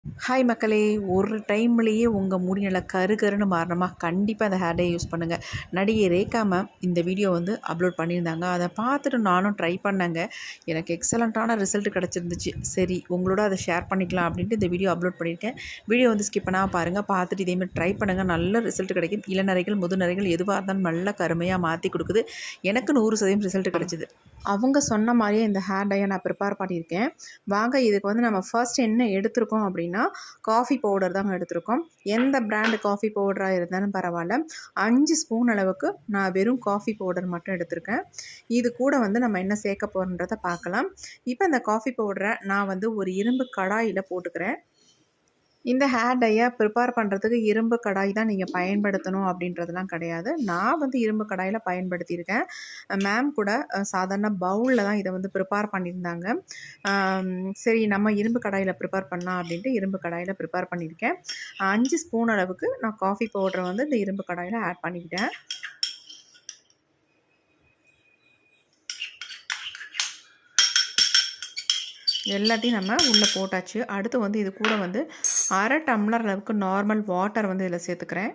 Hi மக்களே! ஒரு டைம்லேயே உங்கள் முடி நல்லா கருன்னு மாறணுமா? கண்டிப்பாக அந்த ஹேர் டை யூஸ் பண்ணுங்கள். நடிகை ரேகா மேம் இந்த வீடியோ அப்லோட் பண்ணியிருந்தாங்க. அதை பார்த்துட்டு நானும் ட்ரை பண்ணேங்க. எனக்கு எக்ஸலண்ட்டான ரிசல்ட் கிடச்சிருந்துச்சு. சரி உங்களோட அதை ஷேர் பண்ணிக்கலாம் அப்படின்ட்டு இந்த வீடியோ அப்லோட் பண்ணியிருக்கேன். வீடியோ ஸ்கிப் பண்ணாமல் பாருங்கள். பார்த்துட்டு இதேமாதிரி ட்ரை பண்ணுங்கள். நல்ல ரிசல்ட் கிடைக்கும். இளநரைகள், முதுநரைகள் எதுவாக இருந்தாலும் நல்லா கருமையாக மாற்றி கொடுக்குது. எனக்கு 100% ரிசல்ட் கிடச்சிது. அவங்க சொன்ன மாதிரியே இந்த ஹேர் டையை நான் ப்ரிப்பேர் பண்ணியிருக்கேன். வாங்க இதுக்கு நம்ம ஃபர்ஸ்ட் என்ன எடுத்திருக்கோம் அப்படின்னா, காஃபி பவுடர் தாங்க எடுத்திருக்கோம். எந்த பிராண்டு காஃபி பவுடராக இருந்தாலும் பரவாயில்ல. 5 ஸ்பூன் அளவுக்கு நான் வெறும் காஃபி பவுடர் மட்டும் எடுத்திருக்கேன். இது கூட நம்ம என்ன சேர்க்க போகிறோன்றதை பார்க்கலாம். இப்போ இந்த காஃபி பவுடரை நான் ஒரு இரும்பு கடாயில் போட்டுக்கிறேன். இந்த ஹேர் டையை ப்ரிப்பேர் பண்ணுறதுக்கு இரும்பு கடாய் தான் நீங்கள் பயன்படுத்தணும் அப்படின்றதுலாம் கிடையாது. நான் இரும்பு கடாயில் பயன்படுத்தியிருக்கேன். மேம் கூட சாதாரண பவுலில் தான் இதை ப்ரிப்பேர் பண்ணியிருந்தாங்க. சரி நம்ம இரும்பு கடாயில் ப்ரிப்பேர் பண்ணலாம் அப்படின்ட்டு இரும்பு கடாயில் ப்ரிப்பேர் பண்ணியிருக்கேன். 5 ஸ்பூன் அளவுக்கு நான் காஃபி பவுடரை இந்த இரும்பு கடாயில் ஆட் பண்ணிக்கிட்டேன். எல்லாத்தையும் நம்ம உள்ளே போட்டாச்சு. அடுத்து இது கூட 1/2 டம்ளர் அளவுக்கு நார்மல் வாட்டர் இதில் சேர்த்துக்கிறேன்.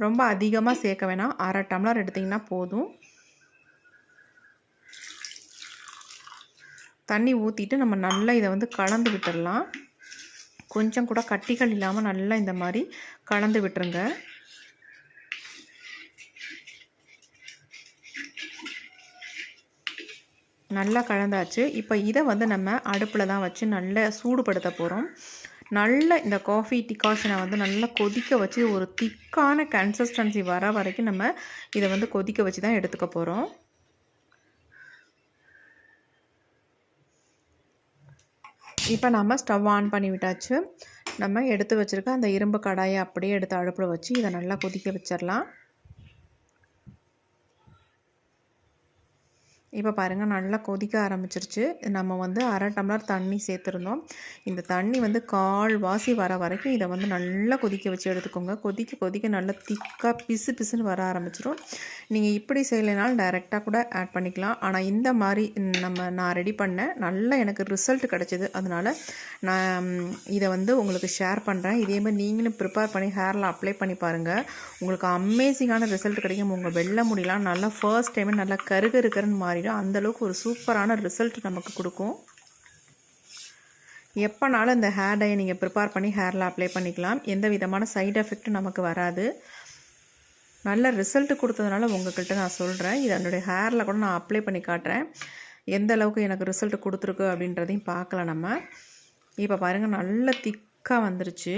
ரொம்ப அதிகமாக சேர்க்க வேணாம். 1/2 டம்ளர் எடுத்திங்கன்னா போதும். தண்ணி ஊற்றிட்டு நம்ம நல்லா இதை கலந்து விட்டுடலாம். கொஞ்சம் கூட கட்டிகள் இல்லாமல் நல்லா இந்த மாதிரி கலந்து விட்டுருங்க. நல்லா கலந்தாச்சு. இப்போ இதை நம்ம அடுப்பில் தான் வச்சு நல்லா சூடுபடுத்த போகிறோம். நல்ல இந்த காஃபி டிகாஷனை நல்லா கொதிக்க வச்சு ஒரு திக்கான கன்சிஸ்டன்சி வர வரைக்கும் நம்ம இதை கொதிக்க வச்சு தான் எடுத்துக்க போகிறோம். இப்போ நம்ம ஸ்டவ் ஆன் பண்ணி விட்டாச்சு. நம்ம எடுத்து வச்சுருக்க அந்த இரும்பு கடாயை அப்படியே எடுத்து அடுப்பில் வச்சு இதை நல்லா கொதிக்க வச்சிடலாம். இப்போ பாருங்கள் நல்லா கொதிக்க ஆரம்பிச்சிருச்சு. நம்ம 1/2 டம்ளர் தண்ணி சேர்த்துருந்தோம். இந்த தண்ணி கால்வாசி வர வரைக்கும் இதை நல்லா கொதிக்க வச்சு எடுத்துக்கோங்க. கொதிக்க கொதிக்க நல்லா திக்காக பிசு பிசுன்னு வர ஆரம்பிச்சிடும். நீங்கள் இப்படி செய்யலைனாலும் டைரெக்டாக கூட ஆட் பண்ணிக்கலாம். ஆனால் இந்த மாதிரி நான் ரெடி பண்ணேன். நல்லா எனக்கு ரிசல்ட் கிடச்சிது. அதனால் நான் இதை உங்களுக்கு ஷேர் பண்ணுறேன். இதேமாதிரி நீங்களும் ப்ரிப்பேர் பண்ணி ஹேரில் அப்ளை பண்ணி பாருங்கள். உங்களுக்கு அமேசிங்கான ரிசல்ட் கிடைக்கும். உங்கள் வெள்ளை முடியலாம் நல்லா ஃபர்ஸ்ட் டைமே நல்லா கருன்னு மாறிடும். அந்தளவுக்கு ஒரு சூப்பரான ரிசல்ட் நமக்கு கொடுக்கும். எப்போனாலும் இந்த ஹேர் டையை நீங்கள் ப்ரிப்பேர் பண்ணி ஹேரில் அப்ளை பண்ணிக்கலாம். எந்த விதமான சைடு எஃபெக்ட்டும் நமக்கு வராது. நல்ல ரிசல்ட் கொடுத்ததுனால உங்கள்கிட்ட நான் சொல்கிறேன். இது என்னுடைய ஹேரில் கூட நான் அப்ளை பண்ணி காட்டுறேன். எந்த அளவுக்கு எனக்கு ரிசல்ட் கொடுத்துருக்கு அப்படின்றதையும் பார்க்கலாம் நம்ம. இப்போ பாருங்கள் நல்ல திக்காக வந்துருச்சு.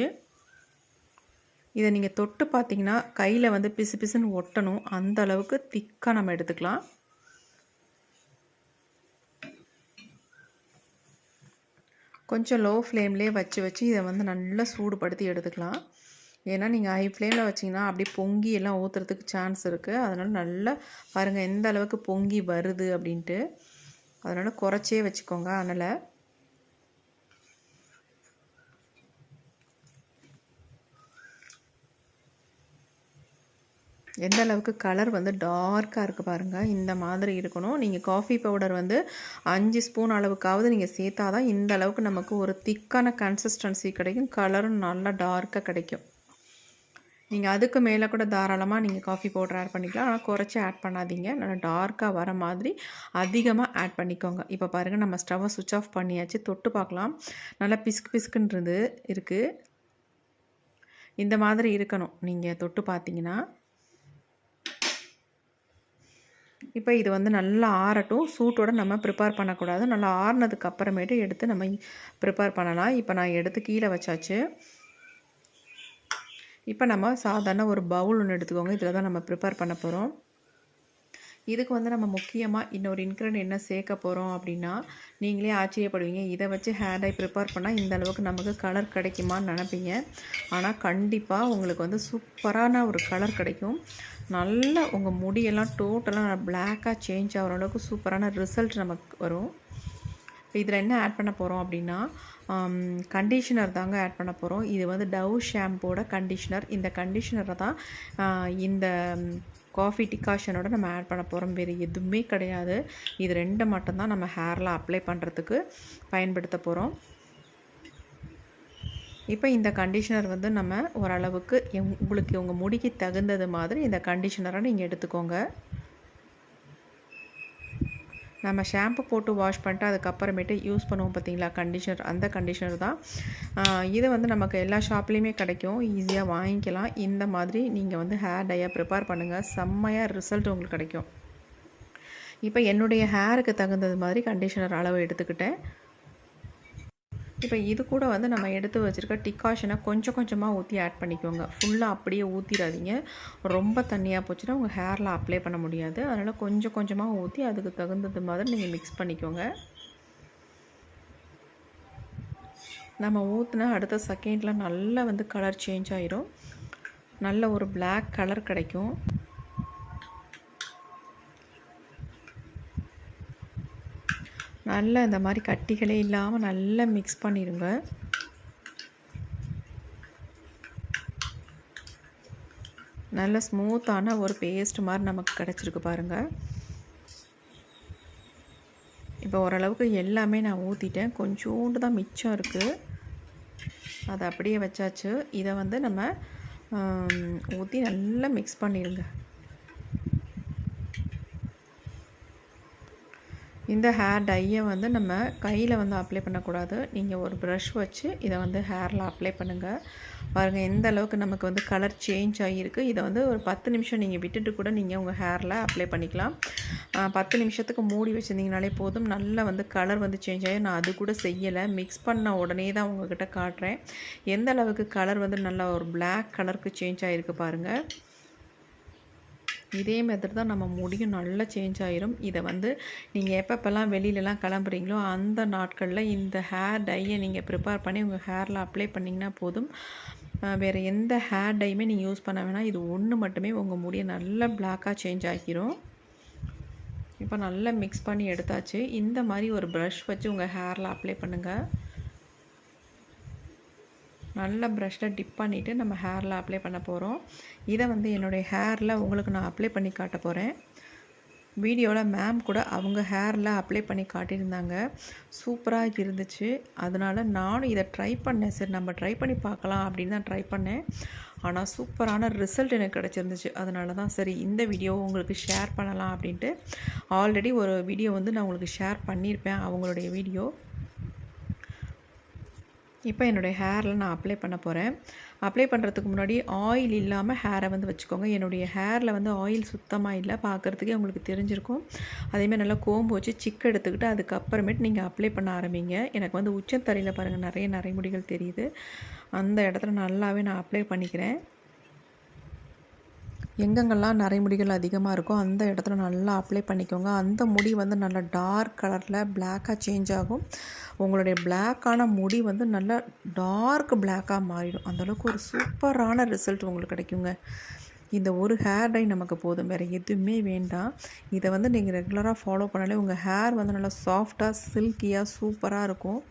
இதை நீங்கள் தொட்டு பார்த்தீங்கன்னா கையில் பிசு பிசுன்னு ஒட்டணும். அந்த அளவுக்கு திக்காக நம்ம எடுத்துக்கலாம். கொஞ்சம் லோ ஃப்ளேம்லேயே வச்சு இதை நல்லா சூடுபடுத்தி எடுத்துக்கலாம். ஏன்னா நீங்கள் ஹை ஃப்ளேமில் வச்சிங்கன்னா அப்படியே பொங்கி எல்லாம் ஊற்றுறதுக்கு சான்ஸ் இருக்குது. அதனால் நல்லா பாருங்கள் எந்த அளவுக்கு பொங்கி வருது அப்படின்ட்டு. அதனால் குறைச்சே வச்சுக்கோங்க அனலை. எந்த அளவுக்கு கலர் டார்க்காக இருக்குது பாருங்கள். இந்த மாதிரி இருக்கணும். நீங்கள் காஃபி பவுடர் 5 ஸ்பூன் அளவுக்காவது நீங்கள் சேர்த்தா தான் இந்த அளவுக்கு நமக்கு ஒரு திக்கான கன்சிஸ்டன்சி கிடைக்கும். கலரும் நல்லா டார்க்காக கிடைக்கும். நீங்கள் அதுக்கு மேலே கூட தாராளமாக நீங்கள் காஃபி பவுடர் ஆட் பண்ணிக்கலாம். ஆனால் குறைச்சி ஆட் பண்ணாதீங்க. நல்லா டார்க்காக வர மாதிரி அதிகமாக ஆட் பண்ணிக்கோங்க. இப்போ பாருங்கள் நம்ம ஸ்டவ்வை சுவிட்ச் ஆஃப் பண்ணியாச்சு. தொட்டு பார்க்கலாம். நல்லா பிசுக்குன்றது இருக்குது. இந்த மாதிரி இருக்கணும் நீங்கள் தொட்டு பார்த்தீங்கன்னா. இப்போ இது நல்லா ஆறட்டும். சூட்டோடு நம்ம ப்ரிப்பேர் பண்ணக்கூடாது. நல்லா ஆறுனதுக்கு அப்புறமேட்டு எடுத்து நம்ம ப்ரிப்பேர் பண்ணலாம். இப்போ நான் எடுத்து கீழே வச்சாச்சு. இப்போ நம்ம சாதாரண ஒரு பவுல் ஒன்று எடுத்துக்கோங்க. இதில் தான் நம்ம ப்ரிப்பேர் பண்ண போகிறோம். இதுக்கு நம்ம முக்கியமாக இன்னொரு இன்க்ரீடியன்ட் என்ன சேர்க்க போகிறோம் அப்படின்னா, நீங்களே ஆச்சரியப்படுவீங்க. இதை வச்சு ஹேர் டை ப்ரிப்பேர் பண்ணால் இந்த அளவுக்கு நமக்கு கலர் கிடைக்குமான்னு நினைப்பீங்க. ஆனால் கண்டிப்பாக உங்களுக்கு சூப்பரான ஒரு கலர் கிடைக்கும். நல்லா உங்கள் முடியெல்லாம் டோட்டலாக பிளாக்காக சேஞ்ச் ஆகிற அளவுக்கு சூப்பரான ரிசல்ட் நமக்கு வரும். இப்போ இதில் என்ன ஆட் பண்ண போகிறோம் அப்படின்னா, கண்டிஷனர் தாங்க ஆட் பண்ண போகிறோம். இது டவ் ஷாம்போட கண்டிஷனர். இந்த கண்டிஷனரை தான் இந்த காஃபி டிகாஷனோட நம்ம ஆட் பண்ண போகிறோம். வேறு எதுவுமே கிடையாது. இது 2 மட்டும்தான் நம்ம ஹேரில் அப்ளை பண்ணுறதுக்கு பயன்படுத்த போகிறோம். இப்போ இந்த கண்டிஷனர் வந்து நம்ம ஓரளவுக்கு உங்களுக்கு உங்கள் முடிக்கு தகுந்தது மாதிரி இந்த கண்டிஷனரை நீங்கள் எடுத்துக்கோங்க. நம்ம ஷாம்பு போட்டு வாஷ் பண்ணிட்டு அதுக்கப்புறமேட்டு யூஸ் பண்ணுவோம் பார்த்தீங்களா கண்டிஷனர், அந்த கண்டிஷனர் தான். இது வந்து நமக்கு எல்லா ஷாப்லேயுமே கிடைக்கும், ஈஸியாக வாங்கிக்கலாம். இந்த மாதிரி நீங்கள் வந்து ஹேர் டையை ப்ரிப்பேர் பண்ணுங்கள், செம்மையாக ரிசல்ட் உங்களுக்கு கிடைக்கும். இப்போ என்னுடைய ஹேருக்கு தகுந்தது மாதிரி கண்டிஷனர் அளவு எடுத்துக்கிட்டேன். இப்போ இது கூட வந்து நம்ம எடுத்து வச்சுருக்க டிகாஷனை கொஞ்சம் கொஞ்சமாக ஊற்றி ஆட் பண்ணிக்கோங்க. ஃபுல்லாக அப்படியே ஊற்றிடாதீங்க, ரொம்ப தண்ணியாக போச்சுன்னா உங்கள் ஹேரில் அப்ளை பண்ண முடியாது. அதனால் கொஞ்சம் கொஞ்சமாக ஊற்றி அதுக்கு தகுந்தது மாதிரி நீங்கள் மிக்ஸ் பண்ணிக்கோங்க. நம்ம ஊற்றினா அடுத்த செகண்டில் நல்லா வந்து கலர் சேஞ்ச் ஆகிரும், நல்ல ஒரு பிளாக் கலர் கிடைக்கும். நல்லா இந்த மாதிரி கட்டிகளே இல்லாமல் நல்லா மிக்ஸ் பண்ணிடுங்க. நல்ல ஸ்மூத்தான ஒரு பேஸ்ட் மாதிரி நமக்கு கிடச்சிருக்கு பாருங்கள். இப்போ ஓரளவுக்கு எல்லாமே நான் ஊற்றிட்டேன், கொஞ்சோண்டு தான் மிச்சம் இருக்குது, அதை அப்படியே வச்சாச்சு. இதை வந்து நம்ம ஊற்றி நல்லா மிக்ஸ் பண்ணிடுங்க. இந்த ஹேர் டையை வந்து நம்ம கையில் வந்து அப்ளை பண்ணக்கூடாது, நீங்கள் ஒரு ப்ரஷ் வச்சு இதை வந்து ஹேரில் அப்ளை பண்ணுங்கள். பாருங்கள் எந்த அளவுக்கு நமக்கு வந்து கலர் சேஞ்ச் ஆகியிருக்கு. இதை வந்து ஒரு 10 நிமிஷம் நீங்கள் விட்டுட்டு கூட நீங்கள் உங்கள் ஹேரில் அப்ளை பண்ணிக்கலாம். 10 நிமிஷத்துக்கு மூடி வச்சுருந்தீங்கனாலே போதும், நல்லா வந்து கலர் வந்து சேஞ்ச் ஆகி. நான் அது கூட செய்யலை, மிக்ஸ் பண்ண உடனே தான் உங்கள்கிட்ட காட்டுறேன் எந்த அளவுக்கு கலர் வந்து நல்லா ஒரு பிளாக் கலருக்கு சேஞ்ச் ஆகிருக்கு பாருங்கள். இதே மெத்தட் தான் நம்ம முடியும் நல்லா சேஞ்ச் ஆகிரும். இதை வந்து நீங்கள் எப்பப்பெல்லாம் வெளியிலலாம் கிளம்புறீங்களோ அந்த நாட்களில் இந்த ஹேர் டையை நீங்கள் ப்ரிப்பேர் பண்ணி உங்கள் ஹேரில் அப்ளை பண்ணிங்கன்னா போதும். வேறு எந்த ஹேர் டையுமே நீங்கள் யூஸ் பண்ண வேணாம், இது ஒன்று மட்டுமே உங்கள் முடியை நல்லா பிளாக்காக சேஞ்ச் ஆகிரும். இப்போ நல்லா மிக்ஸ் பண்ணி எடுத்தாச்சு. இந்த மாதிரி ஒரு ப்ரஷ் வச்சு உங்கள் ஹேரில் அப்ளை பண்ணுங்கள். நல்லா ப்ரஷ்ஷில் டிப் பண்ணிவிட்டு நம்ம ஹேரில் அப்ளை பண்ண போகிறோம். இதை வந்து என்னுடைய ஹேரில் உங்களுக்கு நான் அப்ளை பண்ணி காட்ட போகிறேன். வீடியோவில் மேம் கூட அவங்க ஹேரில் அப்ளை பண்ணி காட்டியிருந்தாங்க, சூப்பராக இருந்துச்சு. அதனால் நானும் இதை ட்ரை பண்ணேன், சரி நம்ம ட்ரை பண்ணி பார்க்கலாம் அப்படின்னு தான் ட்ரை பண்ணேன். ஆனால் சூப்பரான ரிசல்ட் எனக்கு கிடச்சிருந்துச்சு. அதனால தான் சரி இந்த வீடியோவை உங்களுக்கு ஷேர் பண்ணலாம் அப்படின்ட்டு. ஆல்ரெடி ஒரு வீடியோ வந்து நான் உங்களுக்கு ஷேர் பண்ணியிருப்பேன், அவங்களுடைய வீடியோ. இப்போ என்னுடைய ஹேரில் நான் அப்ளை பண்ண போகிறேன். அப்ளை பண்ணுறதுக்கு முன்னாடி ஆயில் இல்லாமல் ஹேரை வந்து வச்சுக்கோங்க. என்னுடைய ஹேரில் வந்து ஆயில் சுத்தமாக இல்லை, பார்க்குறதுக்கே உங்களுக்கு தெரிஞ்சிருக்கும். அதேமாதிரி நல்லா கோம்பு வச்சு சிக்கு எடுத்துக்கிட்டு அதுக்கப்புறமேட்டு நீங்கள் அப்ளை பண்ண ஆரம்பிங்க. எனக்கு வந்து உச்சந்தலையில் பாருங்கள் நிறைய நரைமுடிகள் தெரியுது, அந்த இடத்துல நல்லாவே நான் அப்ளை பண்ணிக்கிறேன். எங்கெங்கெல்லாம் நரைமுடிகள் அதிகமாக இருக்கோ அந்த இடத்துல நல்லா அப்ளை பண்ணிக்கோங்க. அந்த முடி வந்து நல்லா டார்க் கலரில் பிளாக்காக சேஞ்ச் ஆகும். உங்களுடைய பிளாக்கான முடி வந்து நல்லா டார்க் பிளாக்காக மாறிடும். அந்தளவுக்கு ஒரு சூப்பரான ரிசல்ட் உங்களுக்கு கிடைக்குங்க. இந்த ஒரு ஹேர் டை நமக்கு போதும், வேறு எதுவுமே வேண்டாம். இதை வந்து நீங்கள் ரெகுலராக ஃபாலோ பண்ணாலே உங்கள் ஹேர் வந்து நல்லா சாஃப்டாக சில்கியாக சூப்பராக இருக்கும்.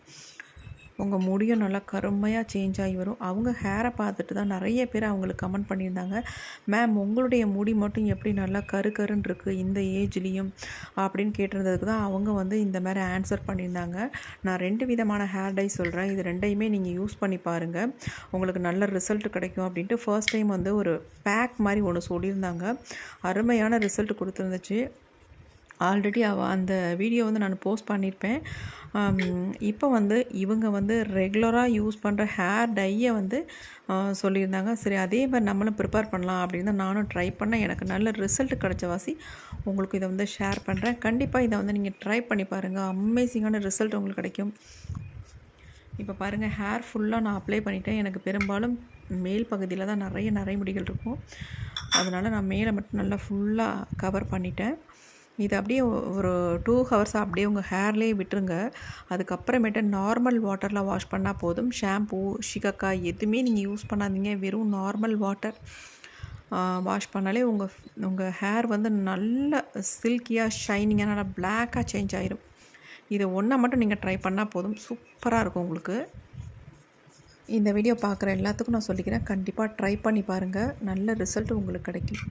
உங்கள் முடியும் நல்லா கருமையாக சேஞ்ச் ஆகி வரும். அவங்க ஹேரை பார்த்துட்டு தான் நிறைய பேர் அவங்களுக்கு கமெண்ட் பண்ணியிருந்தாங்க, மேம் உங்களுடைய முடி மட்டும் எப்படி நல்லா கருன்னு இருக்குது இந்த ஏஜ்லேயும் அப்படின்னு கேட்டிருந்ததுக்கு தான் அவங்க வந்து இந்த மாதிரி ஆன்சர் பண்ணியிருந்தாங்க. நான் 2 விதமான ஹேர் டை சொல்கிறேன், இது 2யுமே நீங்கள் யூஸ் பண்ணி பாருங்கள், உங்களுக்கு நல்ல ரிசல்ட் கிடைக்கும் அப்படின்ட்டு. ஃபர்ஸ்ட் டைம் வந்து ஒரு பேக் மாதிரி ஒன்று சொல்லியிருந்தாங்க, அருமையான ரிசல்ட் கொடுத்துருந்துச்சு. ஆல்ரெடி அந்த வீடியோ வந்து நான் போஸ்ட் பண்ணியிருப்பேன். இப்போ வந்து இவங்க வந்து ரெகுலராக யூஸ் பண்ணுற ஹேர் டையை வந்து சொல்லியிருந்தாங்க. சரி அதே மாதிரி நம்மளும் ப்ரிப்பேர் பண்ணலாம் அப்படின்னு தான் நானும் ட்ரை பண்ணேன். எனக்கு நல்ல ரிசல்ட் கிடச்ச வாசி உங்களுக்கு இதை வந்து ஷேர் பண்ணுறேன். கண்டிப்பாக இதை வந்து நீங்கள் ட்ரை பண்ணி பாருங்கள், அமேசிங்கான ரிசல்ட் உங்களுக்கு கிடைக்கும். இப்போ பாருங்கள் ஹேர் ஃபுல்லாக நான் அப்ளை பண்ணிட்டேன். எனக்கு பெரும்பாலும் மேல் பகுதியில் தான் நிறைய நரைமுடிகள் இருக்கும், அதனால் நான் மேலே மட்டும் நல்லா ஃபுல்லாக கவர் பண்ணிட்டேன். இது அப்படியே ஒரு 2 ஹவர்ஸ் அப்படியே உங்கள் ஹேர்லேயே விட்டுருங்க. அதுக்கப்புறமேட்டு நார்மல் வாட்டரில் வாஷ் பண்ணால் போதும். ஷாம்பூ ஷிகக்காய் எதுவுமே நீங்கள் யூஸ் பண்ணாதீங்க, வெறும் நார்மல் வாட்டர் வாஷ் பண்ணாலே உங்கள் ஹேர் வந்து நல்ல சில்கியாக ஷைனிங்காக நல்லா பிளாக்காக சேஞ்ச் ஆகிடும். இதை ஒன்றை மட்டும் நீங்கள் ட்ரை பண்ணால் போதும், சூப்பராக இருக்கும் உங்களுக்கு. இந்த வீடியோ பார்க்குற எல்லாத்துக்கும் நான் சொல்லிக்கிறேன், கண்டிப்பாக ட்ரை பண்ணி பாருங்கள், நல்ல ரிசல்ட் உங்களுக்கு கிடைக்கும்.